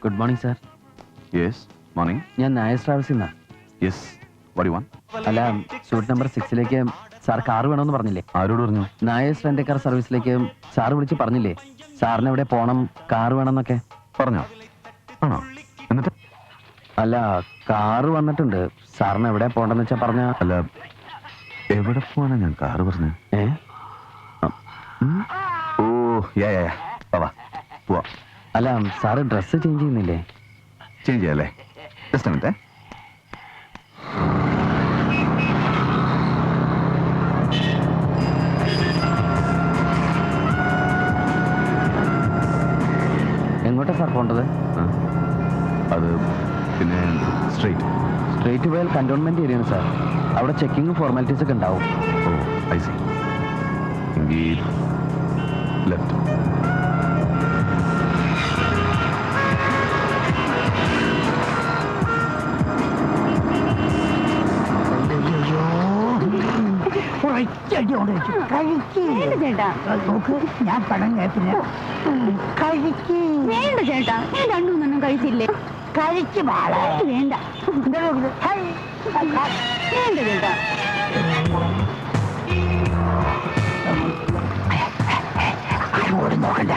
Good morning sir. Yes morning. ഞാൻ നായർ ട്രാവൽസിൽ നിന്നാ. Yes what you want? അല്ല, സൂട്ട് നമ്പർ 6 സാർ കാർ വേണമെന്ന് പറഞ്ഞില്ലേ? ആരോട് പറഞ്ഞു? നായർ റെന്റ് കാർ സർവീസിലേക്ക് സാർ വിളിച്ച് പറഞ്ഞില്ലേ സാറിന് എവിടെ പോണം, കാർ വേണമെന്നൊക്കെ പറഞ്ഞോ? ആണോ? എന്നിട്ട്? അല്ല, കാറ് വന്നിട്ടുണ്ട്. സാറിന് എവിടെ പോണ്ടെന്ന് വെച്ചാ പറഞ്ഞ. അല്ല, എവിടെ പോവാനാ ഞാൻ കാറ് പറഞ്ഞു? ഓ യാ പോവാ. അല്ല, സാറ് ഡ്രസ്സ് ചേഞ്ച് ചെയ്യുന്നില്ലേ? ചേഞ്ച് ചെയ്യാല്ലേ? Just minute. എങ്ങോട്ടാ സാർ പോണ്ടത്? അത് പിന്നെ സ്ട്രേറ്റ് പോയാൽ കന്റോൺമെന്റ് ഏരിയയാണ് സാർ. അവിടെ ചെക്കിങ്ങും ഫോർമാലിറ്റീസ് ഒക്കെ ഉണ്ടാവും. ഓ ഐ സി. എങ്കിൽ ലെഫ്റ്റ്. ഞാൻ പണം കേട്ടില്ല. വേണ്ട ചേട്ടാ, ഞാൻ രണ്ടു കഴിച്ചില്ലേ? കഴിച്ചു പാടാ. വേണ്ട വേണ്ട ചേട്ടാ. അങ്ങോട്ട് നോക്കണ്ട.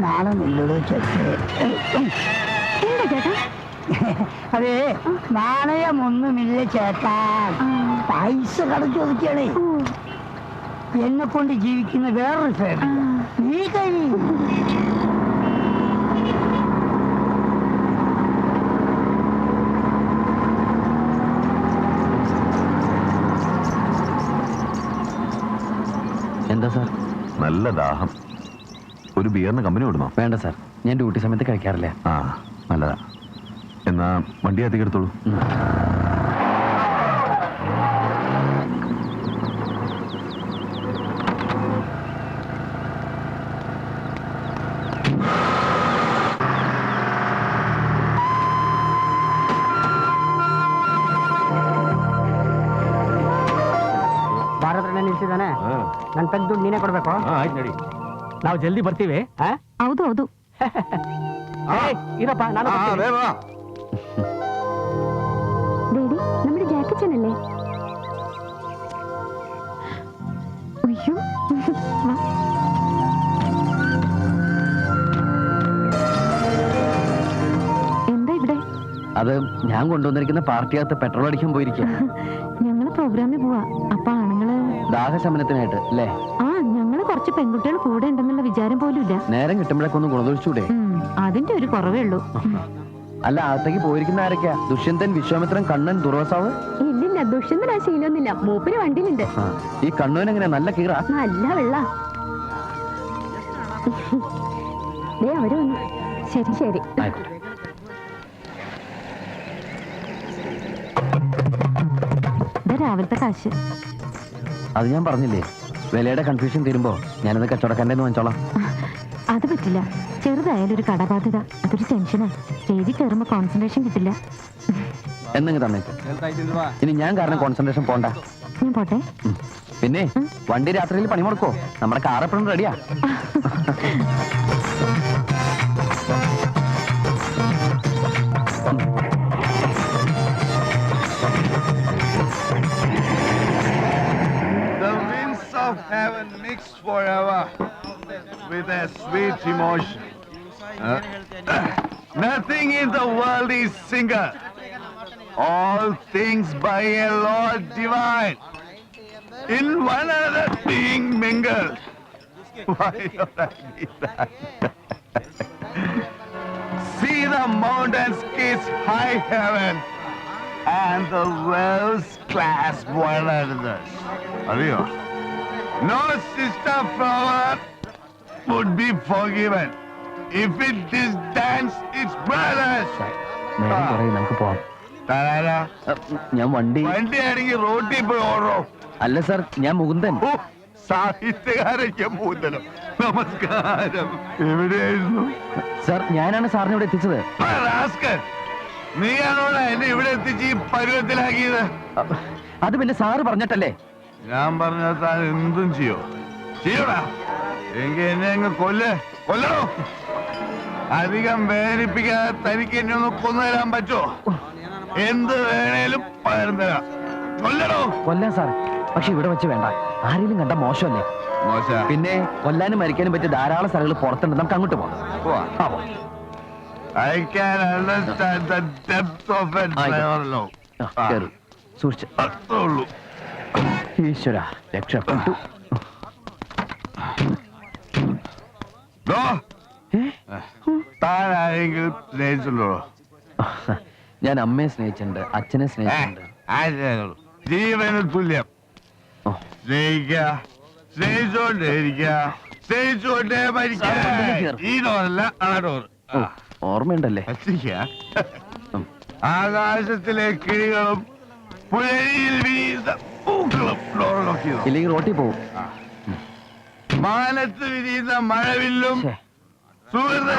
നാണമില്ലടോ ചേട്ടേ. എന്താ ചേട്ടാ? അതെ, നാണയമൊന്നുമില്ല ചേട്ടാ. പൈസ കടം ചോദിക്കണേ. എന്നെ കൊണ്ട് ജീവിക്കുന്ന വേറൊരു ഫാമിലി. നീ കഴി. എന്താ സാർ? നല്ല ദാഹം. ഒരു ബിയറിന് കമ്പനി വിടണോ? വേണ്ട സാർ, ഞാൻ ഡ്യൂട്ടി സമയത്ത് കഴിക്കാറില്ല. ആ നല്ലതാ. എന്നാ വണ്ടി അധികം എടുത്തോളൂ. ಭಾರತ ನಿಲ್ಸಿದಾನೆ. ನನ್ ತೆಗ್ದು ನೀನೇ ಕೊಡ್ಬೇಕು. ನಾವು ಜಲ್ದಿ ಬರ್ತೀವಿ. ಹೌದು ಹೌದು. ಇರಪ್ಪ, ನಾನು ഡേഡി, നമ്മുടെ ജാക്കച്ചനല്ലേ? അയ്യോ, എന്താ ഇവിടെ? അത് ഞാൻ കൊണ്ടുവന്നിരിക്കുന്ന പാർട്ടിയകത്ത് പെട്രോൾ അടിക്കാൻ പോയിരിക്കും. ഞങ്ങള് പ്രോഗ്രാമിൽ പോവാ. അപ്പൊ ആണുങ്ങള് ദാഹശമനത്തിനായിട്ട് അല്ലേ? ആ, ഞങ്ങള് കുറച്ച് പെൺകുട്ടികൾ കൂടെ ഉണ്ടെന്നുള്ള വിചാരം പോലും ഇല്ല. നേരം കിട്ടുമ്പോഴേക്ക് ഒന്ന് ഗുണദോഷിച്ചൂടെ? അതിന്റെ ഒരു കുറവേ ഉള്ളൂ. അല്ല, അകത്തേക്ക് പോയിരിക്കുന്ന ആരൊക്കെയാ? ദുഷ്യന്തൻ, വിശ്വാമിത്രൻ, കണ്ണൻ, ദുർവാസാവ്? ഇല്ലില്ല, ദുഷ്യന്തൻ ആ ശീലമൊന്നുമില്ല. മൂപ്പര് വണ്ടിയിലുണ്ട്. ഈ കണ്ണുവിന് എങ്ങനെയാ? നല്ല കീറ? നല്ല വെള്ള. അവര് വന്നു. ശരി ശരി. രാവിലത്തെ കാശ്. അത് ഞാൻ പറഞ്ഞില്ലേ, വിലയുടെ കൺഫ്യൂഷൻ തീരുമ്പോ ഞാനത് കച്ചവടക്കാരൻ്റെ വാങ്ങിച്ചോളാം. അത് പറ്റില്ല. ചെറുതായാലും ഒരു കടബാധ്യത, അതൊരു ടെൻഷനാ. സ്റ്റേജിൽ കയറുമ്പോ കോൺസെൻട്രേഷൻ കിട്ടില്ല. എന്നെങ്കിൽ തന്നേക്ക്. ഇനി ഞാൻ കാരണം കോൺസെൻട്രേഷൻ പോണ്ട. ഞാൻ പോട്ടെ. പിന്നെ വണ്ടി രാത്രിയിൽ പണി മുടക്കോ? നമ്മുടെ കാർ എപ്പോഴും റെഡിയാ. Of heaven mixed forever with a sweet emotion. Nothing in the world is single. All things by a Lord divine. In one another being mingled. Why don't I need that? See the mountains kiss high heaven and the waves clasp one another. Ariyo? No sister flower would be forgiven if it disdains its brothers. നമുക്ക് പോവാം. ഞാൻ വണ്ടി റോട്ടിൽ പോയി ഓടോ? അല്ല sir, ഞാൻ മുകുന്ദൻ. സാഹിത്യകാരയ്ക്ക് മുകുന്ദനം. നമസ്കാരം. എവിടെയായിരുന്നു സാർ? ഞാനാണ് സാറിനെ ഇവിടെ എത്തിച്ചത്. നീയാണോടാ എന്നെ ഇവിടെ എത്തിച്ച് ഈ പരുവത്തിലാക്കിയത്? അത് പിന്നെ സാറ് പറഞ്ഞിട്ടല്ലേ. ഞാൻ പറഞ്ഞാൽ താൻ എന്തും ചെയ്യൂടാ. എങ്കിൽ എന്നെ അങ്ങ് കൊല്ലണോ? അധികം വേദനിപ്പിക്കാതെ തനിക്ക് എന്നെ ഒന്ന് കൊന്നുതരാൻ പറ്റുമോ? എന്ത് വേണേലും പകരം തരാം. കൊല്ലണോ? കൊല്ലാൻ സാർ, പക്ഷെ ഇവിടെ വെച്ച് വേണ്ട. ആരെങ്കിലും കണ്ട മോശമല്ലേ? പിന്നെ കൊല്ലാനും മരിക്കാനും പറ്റിയ ധാരാളം സ്ഥലങ്ങൾ പുറത്തുണ്ട്. നമുക്ക് അങ്ങോട്ട് പോവാം. I can understand the depth of it. സൂക്ഷിച്ച്. അത്രയുള്ളൂ. ഈശ്വര രക്ഷപ്പെട്ടു. താൻ ആരെങ്കിലും സ്നേഹിച്ചുള്ളൂ? ഞാൻ അമ്മയെ സ്നേഹിച്ചിട്ടുണ്ട്, അച്ഛനെ സ്നേഹിച്ചിട്ടുണ്ട്. ജീവന് തുല്യം സ്നേഹിച്ചോണ്ടേ മരിക്കാം. ഈ ഡോറല്ല ആ ഡോർ. ഓർമ്മയുണ്ടല്ലേ? ആകാശത്തിലെ കിളികളും പുഴയിൽ വീഴുന്ന പൂക്കളും ഡോറിലൊക്കെ. ഇല്ലെങ്കിൽ റോട്ടിൽ പോവും. മാനത്ത് വിരിയുന്ന മഴവില്ലും സുഹൃത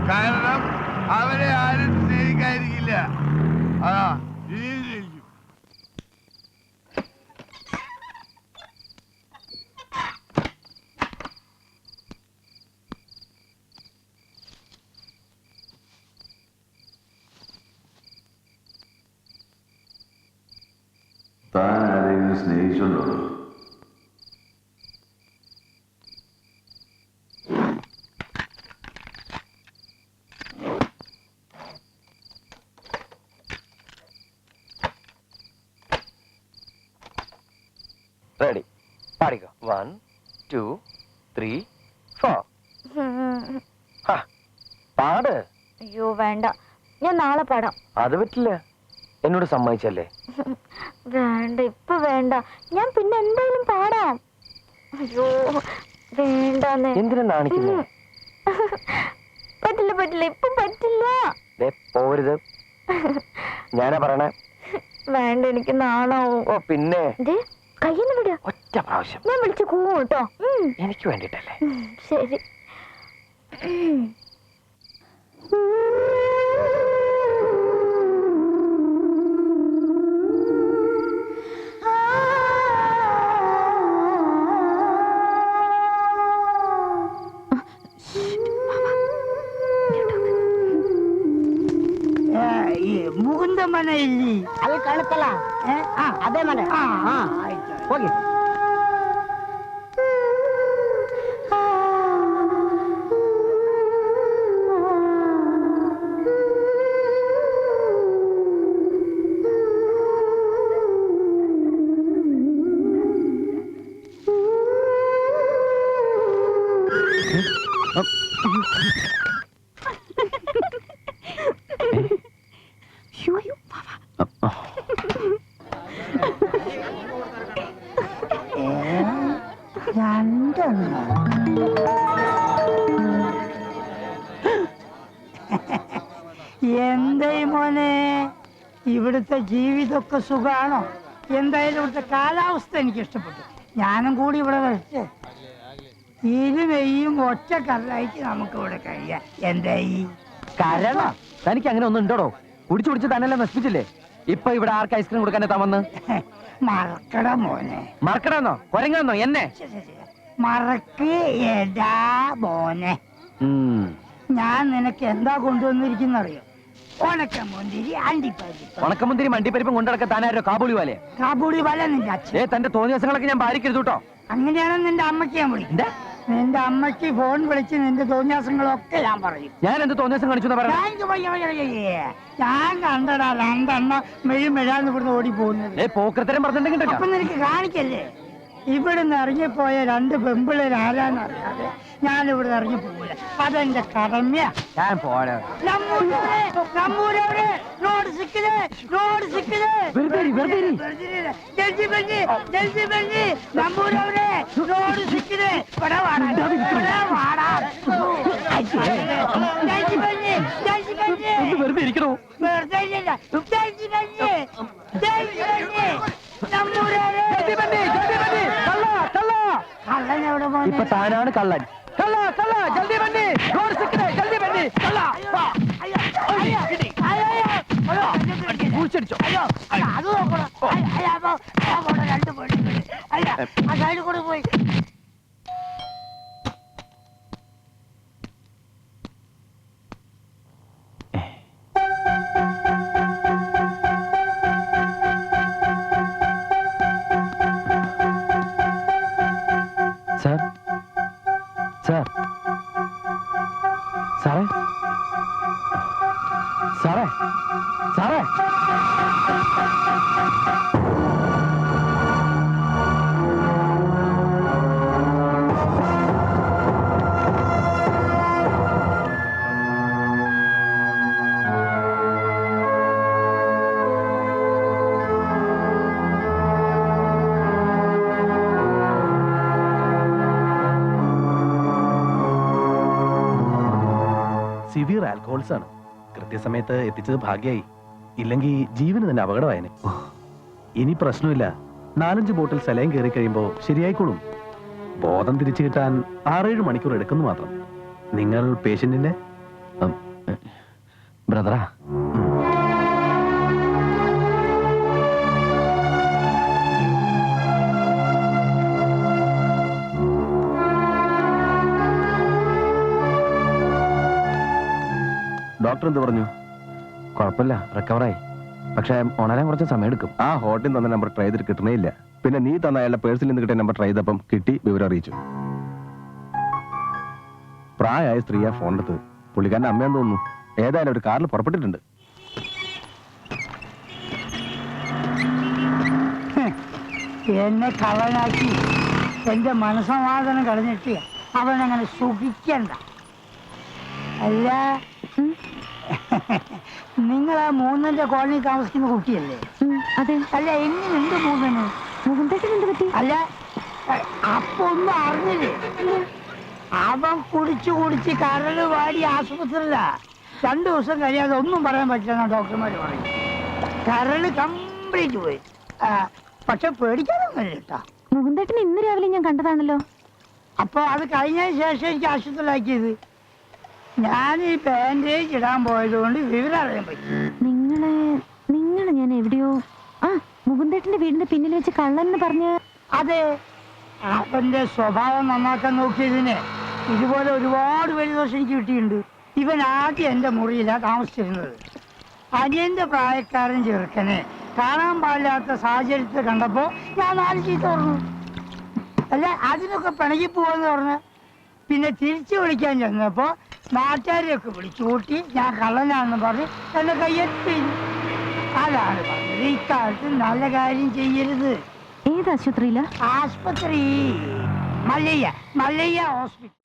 കാരണം അവരെ ആരും സ്നേഹിക്കാതിരിക്കില്ല. അതാ ഇനിയും സ്നേഹിക്കും. താൻ ആരെങ്കിലും സ്നേഹിച്ചുണ്ടോ? റെഡി, പാടിക്കോ. 1 2 3 4. പാട്. അയ്യോ വേണ്ട, ഞാൻ നാളെ പാടാം. അത് പറ്റില്ല, എന്നോട് സമ്മതിച്ചല്ലേ. വേണ്ട, ഇപ്പൊ വേണ്ട, ഞാൻ പിന്നെ എന്തായാലും പാടാം. അയ്യോ വേണ്ടെന്ന്. എന്തിനാ നാണിക്കുന്നേ? പറ്റില്ല, ഇപ്പൊ പറ്റില്ല. പോവരുത്, ഞാനാ പറയണേ. വേണ്ട, എനിക്ക് നാണാവും. ഓ പിന്നെ കയ്യെന്ന് വിടുക. ഒറ്റ പ്രാവശ്യം ഞാൻ വിളിച്ചു കൂവും കേട്ടോ. എനിക്ക് വേണ്ടിട്ടല്ലേ. ശരി. ಮುಗುಂದ ಮನೆ ಇಲ್ಲಿ ಅಲ್ಲಿ ಕಾಣುತ್ತಲ್ಲ, ಅದೇ ಮನೆ. ಹೋಗಿ. എന്താ മോനെ, ഇവിടുത്തെ ജീവിതമൊക്കെ സുഖാണോ? എന്തായാലും ഇവിടുത്തെ കാലാവസ്ഥ എനിക്ക് ഇഷ്ടപ്പെട്ടു. ഞാനും കൂടി ഇവിടെ വരട്ടെ. ഇരുവയും ഒറ്റ കരലായിട്ട് നമുക്ക് ഇവിടെ കഴിയാം. എന്തായി കരള? തനിക്ക് അങ്ങനെ ഒന്നും ഉണ്ടോടോ? കുടിച്ചു തന്നെല്ലാം നശിപ്പിച്ചില്ലേ. ഇപ്പൊ ഇവിടെ ആർക്ക് ഐസ്ക്രീം കൊടുക്കാൻ എത്താമെന്ന്? മറക്കട മോനെ. മറക്കണമെന്നോ കൊരങ്ങാന്നോ എന്നെ? മറക്ക് എടാ മോനെ. ഞാൻ നിനക്ക് എന്താ കൊണ്ടുവന്നിരിക്കുന്നറിയോ? ഉണക്കമുന്തിരി, അണ്ടിപ്പരിപ്പ്. ഉണക്കമുന്തിരി മണ്ടിപ്പരിപ്പും കൊണ്ടിടക്കാൻ താനാരോ കാബൂളി വാലേ? കാബൂളി വാല നിന്റെ അച്ഛൻ. തന്റെ തോന്നിയ ദിവസങ്ങളൊക്കെ ഞാൻ ഭാരിക്കരുത് കേട്ടോ. അങ്ങനെയാണ് നിന്റെ അമ്മയ്ക്ക് ഞാൻ വിളിക്കും. നിന്റെ അമ്മയ്ക്ക് ഫോൺ വിളിച്ച് നിന്റെ തോന്നിയാസങ്ങളൊക്കെ ഞാൻ പറയും. ഞാൻ എന്ത് തോന്നിയാസം കാണിച്ചു? ഞാൻ കണ്ടടാ രണ്ടെണ്ണ മെഴുമെഴാന്ന് ഇവിടുന്ന് ഓടി പോകുന്നത്. പോക്കരത്തരം പറഞ്ഞിട്ടുണ്ടെങ്കിൽ അപ്പൊ നിനക്ക് കാണിക്കല്ലേ? ഇവിടുന്ന് ഇറങ്ങിപ്പോയ രണ്ട് പെമ്പിള്ളേർ ആരാന്നറിയാതെ ഞാൻ ഇവിടുന്ന് ഇറങ്ങി പോകില്ല. അതെന്റെ കടമയാ. ഞാൻ പോരാ. വെറുതെ ഇരിക്കണോ? ഇപ്പൊ താനാണ് കള്ളൻ. കള്ള ജൽദി ബന്നി, ജൽദി ബന്നി. സാറേ സാറേ സാറേ സിവിയർ ആൽക്കഹോൾസ് ആണ്. കൃത്യസമയത്ത് എത്തിച്ചത് ഭാഗ്യായി, ഇല്ലെങ്കിൽ ജീവന് തന്നെ അപകടമായേനെ. ഇനി പ്രശ്നമില്ല, 4-5 ബോട്ടിൽ സലൈൻ കയറി കഴിയുമ്പോൾ ശരിയായിക്കോളും. ബോധം തിരിച്ചു കിട്ടാൻ 6-7 മണിക്കൂർ എടുക്കുന്നു മാത്രം. നിങ്ങൾ പേഷ്യന്റിന്റെ ബ്രദറാ? ഡോക്ടർ എന്ത് പറഞ്ഞു? കുഴപ്പമില്ല, റിക്കവറായി. പക്ഷെ ഉണരാൻ കുറച്ച് സമയം എടുക്കും. ആ ഹോട്ടലിൽ തന്ന നമ്പർ ട്രൈ ചെയ്തിട്ട് കിട്ടണേ ഇല്ല. പിന്നെ നീ തന്ന അയാളുടെ പേഴ്സിൽ നിന്ന് കിട്ടിയ നമ്പർ ട്രൈ ചെയ്തപ്പം കിട്ടി, വിവരം അറിയിച്ചു. പ്രായമായ സ്ത്രീയാ ഫോൺ എടുത്തത്. പുള്ളിക്കാരൻ്റെ അമ്മയെന്ന് തോന്നുന്നു. ഏതായാലും ഒരു കാറിൽ പുറപ്പെട്ടിട്ടുണ്ട്. എന്നെ കള്ളനാക്കി എന്റെ മനസ്സമാധാനം കളഞ്ഞിട്ട് അവനങ്ങനെ സുഖിക്കണ്ട. അല്ല, നിങ്ങൾ ആ മൂന്നിന്റെ കോളനി താമസിക്കുന്ന കുട്ടിയല്ലേ? അതെ. അല്ല, എങ്ങനെയുണ്ട് മൂന്നിന്? മുകുന്ദേട്ടൻ പറ്റി? അല്ല, അപ്പൊ ഒന്നും അറിഞ്ഞില്ലേ? അവൻ കുടിച്ച് കരള് വാടി ആശുപത്രിയില. 2 ദിവസം കഴിയാതെ ഒന്നും പറയാൻ പറ്റില്ല ഡോക്ടർമാർ പറയും. കരള് കംപ്ലീറ്റ് പോയി. പക്ഷെ പേടിക്കാനൊന്നുമില്ല കേട്ടാ. മുകുന്ദേട്ടൻ ഇന്ന് രാവിലെ ഞാൻ കണ്ടതാണല്ലോ. അപ്പൊ അത് കഴിഞ്ഞതിന് ശേഷം എനിക്ക് ആശുപത്രിയിലാക്കിയത്. ഞാൻ ഈ ബാൻഡേജ് ഇടാൻ പോയത് കൊണ്ട് വിവരം അറിയാൻ പറ്റി. നിങ്ങളെ ഞാൻ എവിടെയോ മുകുന്ദേട്ടന്റെ വീടിന്റെ പിന്നിൽ വെച്ച് കള്ളെന്ന് പറഞ്ഞ? അതെ, അവന്റെ സ്വഭാവം നന്നാക്കാൻ നോക്കിയതിന് ഇതുപോലെ ഒരുപാട് വലിയ ദോഷം എനിക്ക് കിട്ടിയിട്ടുണ്ട്. ഇവൻ ആദ്യം എന്റെ മുറിയിലാണ് താമസിച്ചിരുന്നത്. അനിയന്റെ പ്രായക്കാരൻ ചെറുക്കനെ കാണാൻ പാടില്ലാത്ത സാഹചര്യത്തിൽ കണ്ടപ്പോ ഞാൻ 4 ചീത്ത പറഞ്ഞു. അല്ല, അതിനൊക്കെ പിണങ്ങി പോവാന്ന് പറഞ്ഞ് പിന്നെ തിരിച്ചു വിളിക്കാൻ ചെന്നപ്പോ നാട്ടുകാരെയൊക്കെ വിളിച്ചു കൂട്ടി ഞാൻ കള്ളനാണെന്ന് പറഞ്ഞ് എന്നെ കയ്യെത്തി. അതാണ് പറഞ്ഞത്, ഇക്കാലത്ത് നല്ല കാര്യം ചെയ്യരുത്. ഏത് ആശുപത്രിയില? ആശുപത്രി മല്ലയ്യ ഹോസ്പിറ്റൽ.